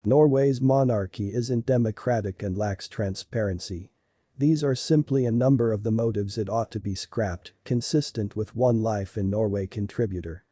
Norway's monarchy isn't democratic and lacks transparency. These are simply a number of the motives it ought to be scrapped, consistent with One Life in Norway contributor.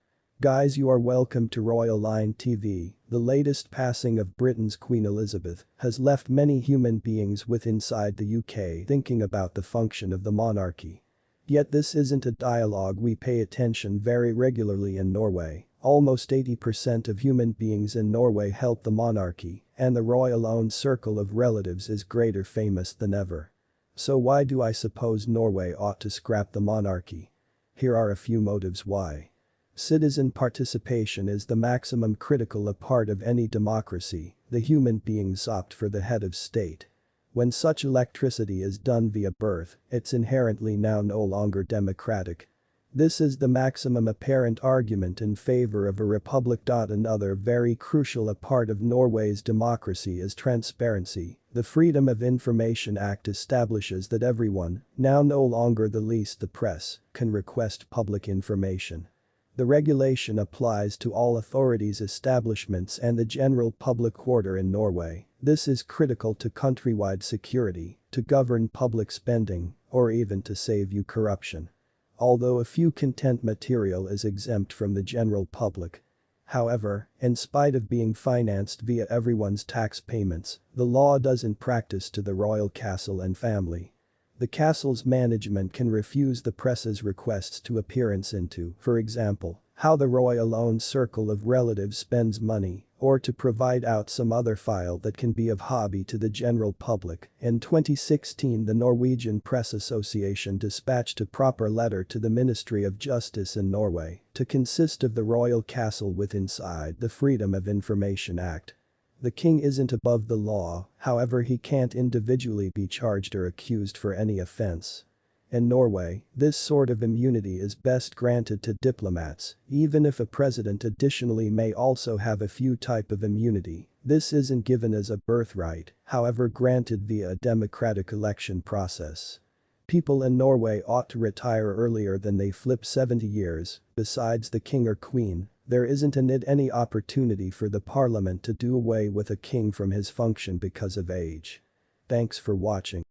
Guys, you are welcome to Royal Line TV. The latest passing of Britain's Queen Elizabeth has left many human beings with inside the UK thinking about the function of the monarchy. Yet this isn't a dialogue we pay attention very regularly in Norway. Almost 80% of human beings in Norway help the monarchy, and the royal-owned circle of relatives is greater famous than ever. So why do I suppose Norway ought to scrap the monarchy? Here are a few motives why. Citizen participation is the maximum critical part of any democracy. The human beings opt for the head of state. When such electricity is done via birth, it's inherently now no longer democratic. This is the maximum apparent argument in favor of a republic. Another very crucial part of Norway's democracy is transparency. The Freedom of Information Act establishes that everyone, now no longer the least the press, can request public information. The regulation applies to all authorities, establishments and the general public order in Norway. This is critical to countrywide security, to govern public spending, or even to save you corruption. Although a few content material is exempt from the general public. However, in spite of being financed via everyone's tax payments, the law does in practice to the royal castle and family. The castle's management can refuse the press's requests to appearance into, for example, how the royal-owned circle of relatives spends money, or to provide out some other file that can be of hobby to the general public. In 2016, the Norwegian Press Association dispatched a proper letter to the Ministry of Justice in Norway to consist of the royal castle with inside the Freedom of Information Act. The king isn't above the law, however he can't individually be charged or accused for any offense. In Norway, this sort of immunity is best granted to diplomats, even if a president additionally may also have a few type of immunity. This isn't given as a birthright, however granted via a democratic election process. People in Norway ought to retire earlier than they flip 70 years, besides the king or queen. There isn't any opportunity for the parliament to do away with a king from his function because of age. Thanks for watching.